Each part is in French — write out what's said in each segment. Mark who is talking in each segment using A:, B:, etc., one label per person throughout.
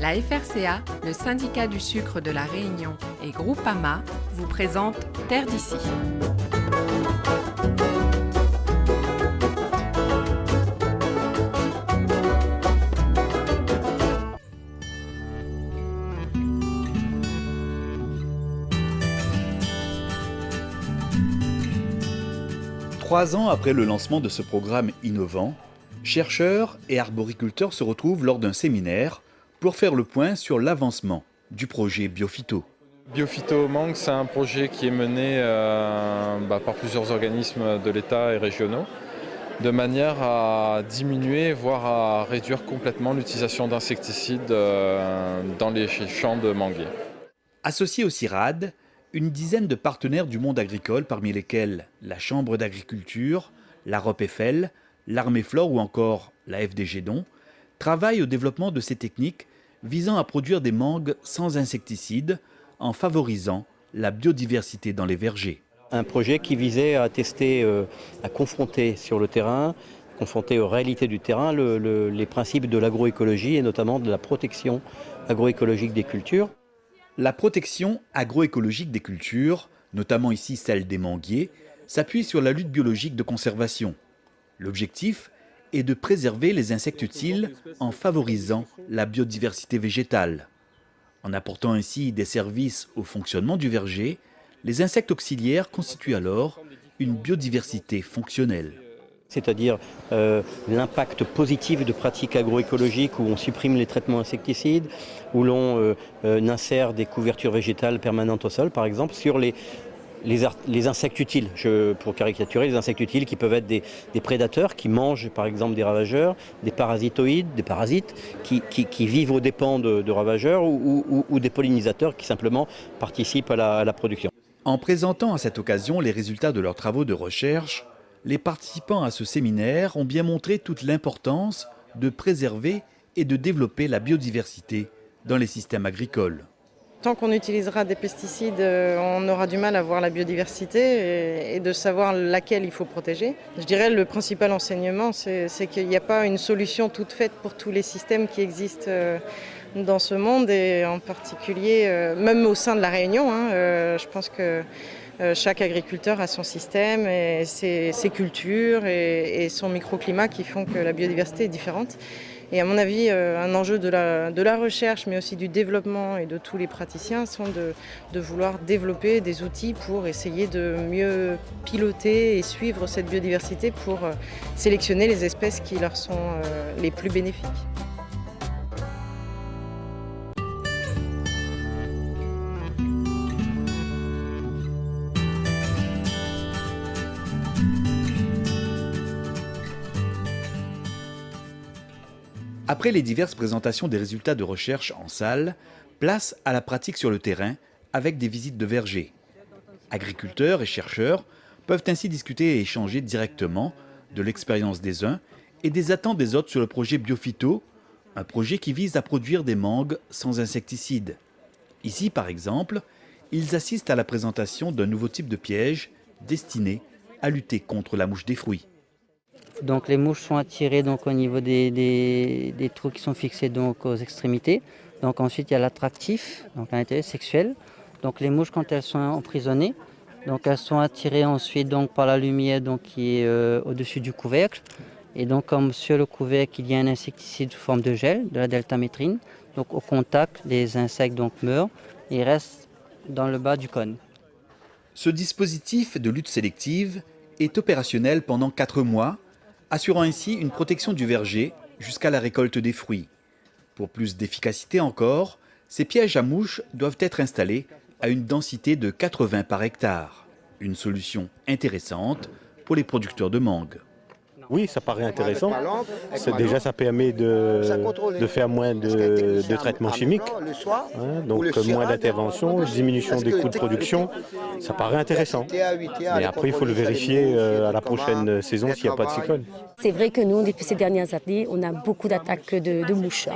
A: La FRCA, le syndicat du sucre de la Réunion et Groupama vous présentent Terre d'ici.
B: Trois ans après le lancement de ce programme innovant, chercheurs et arboriculteurs se retrouvent lors d'un séminaire pour faire le point sur l'avancement du projet Biophyto.
C: Biophyto Mangue, c'est un projet qui est mené par plusieurs organismes de l'État et régionaux, de manière à diminuer, voire à réduire complètement l'utilisation d'insecticides dans les champs de manguiers.
B: Associés au CIRAD, une dizaine de partenaires du monde agricole, parmi lesquels la Chambre d'agriculture, la ROP-FL, l'Armée Flore ou encore la FDG Don, travaillent au développement de ces techniques visant à produire des mangues sans insecticides en favorisant la biodiversité dans les vergers.
D: Un projet qui visait à tester, à confronter sur le terrain, confronter aux réalités du terrain, les principes de l'agroécologie et notamment de la protection agroécologique des cultures.
B: La protection agroécologique des cultures, notamment ici celle des manguiers, s'appuie sur la lutte biologique de conservation. L'objectif est de préserver les insectes utiles en favorisant la biodiversité végétale. En apportant ainsi des services au fonctionnement du verger, les insectes auxiliaires constituent alors une biodiversité fonctionnelle.
D: C'est-à-dire l'impact positif de pratiques agroécologiques où on supprime les traitements insecticides, où l'on insère des couvertures végétales permanentes au sol, par exemple, sur les insectes utiles. Pour caricaturer, les insectes utiles qui peuvent être des prédateurs qui mangent par exemple des ravageurs, des parasitoïdes, des parasites qui vivent aux dépens de ravageurs ou des pollinisateurs qui simplement participent à la production.
B: En présentant à cette occasion les résultats de leurs travaux de recherche, les participants à ce séminaire ont bien montré toute l'importance de préserver et de développer la biodiversité dans les systèmes agricoles.
E: Tant qu'on utilisera des pesticides, on aura du mal à voir la biodiversité et de savoir laquelle il faut protéger. Je dirais que le principal enseignement, c'est qu'il n'y a pas une solution toute faite pour tous les systèmes qui existent dans ce monde et en particulier, même au sein de la Réunion. Je pense que chaque agriculteur a son système et ses cultures et son microclimat qui font que la biodiversité est différente. Et à mon avis, un enjeu de la recherche, mais aussi du développement et de tous les praticiens, sont de vouloir développer des outils pour essayer de mieux piloter et suivre cette biodiversité pour sélectionner les espèces qui leur sont les plus bénéfiques.
B: Après les diverses présentations des résultats de recherche en salle, place à la pratique sur le terrain avec des visites de vergers. Agriculteurs et chercheurs peuvent ainsi discuter et échanger directement de l'expérience des uns et des attentes des autres sur le projet Biophyto, un projet qui vise à produire des mangues sans insecticides. Ici, par exemple, ils assistent à la présentation d'un nouveau type de piège destiné à lutter contre la mouche des fruits.
F: Donc les mouches sont attirées donc, au niveau des trous qui sont fixés donc, aux extrémités. Donc ensuite il y a l'attractif, donc l'intérêt sexuel. Donc les mouches quand elles sont emprisonnées, donc elles sont attirées ensuite donc, par la lumière donc, qui est au-dessus du couvercle. Et donc comme sur le couvercle il y a un insecticide sous forme de gel, de la deltamétrine. Donc au contact les insectes donc, meurent et restent dans le bas du cône.
B: Ce dispositif de lutte sélective est opérationnel pendant 4 mois, assurant ainsi une protection du verger jusqu'à la récolte des fruits. Pour plus d'efficacité encore, ces pièges à mouches doivent être installés à une densité de 80 par hectare. Une solution intéressante pour les producteurs de mangue.
G: Oui, ça paraît intéressant. Déjà, ça permet de faire moins de traitements chimiques, donc moins d'intervention, diminution des coûts de production. Ça paraît intéressant. Mais après, il faut le vérifier à la prochaine saison s'il n'y a pas de cyclone.
H: C'est vrai que nous, depuis ces dernières années, on a beaucoup d'attaques de mouches.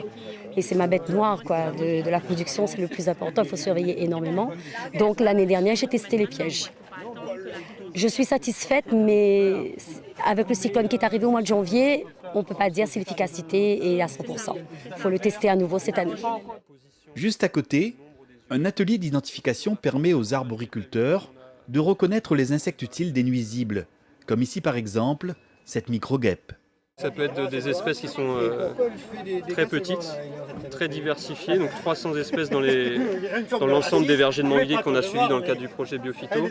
H: Et c'est ma bête noire de la production, c'est le plus important, il faut surveiller énormément. Donc l'année dernière, j'ai testé les pièges. Je suis satisfaite, mais avec le cyclone qui est arrivé au mois de janvier, on ne peut pas dire si l'efficacité est à 100%. Il faut le tester à nouveau cette année.
B: Juste à côté, un atelier d'identification permet aux arboriculteurs de reconnaître les insectes utiles des nuisibles, comme ici par exemple cette micro-guêpe.
I: Ça peut être des espèces qui sont très petites, très diversifiées, donc 300 espèces dans l'ensemble des vergers de manguiers qu'on a suivis dans le cadre du projet Biophyto,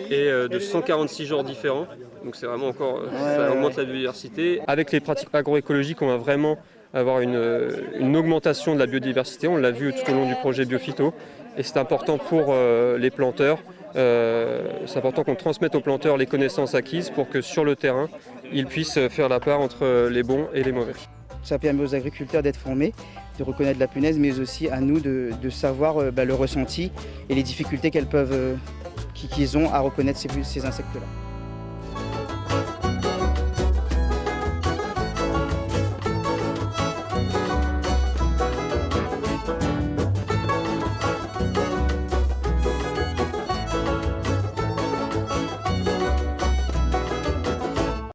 I: et de 146 genres différents, donc c'est vraiment encore, ça augmente la biodiversité. Avec les pratiques agroécologiques, on va vraiment avoir une augmentation de la biodiversité, on l'a vu tout au long du projet Biophyto, et c'est important pour les planteurs. C'est important qu'on transmette aux planteurs les connaissances acquises pour que sur le terrain, ils puissent faire la part entre les bons et les mauvais.
J: Ça permet aux agriculteurs d'être formés, de reconnaître la punaise, mais aussi à nous de savoir le ressenti et les difficultés qu'ils ont à reconnaître ces insectes-là.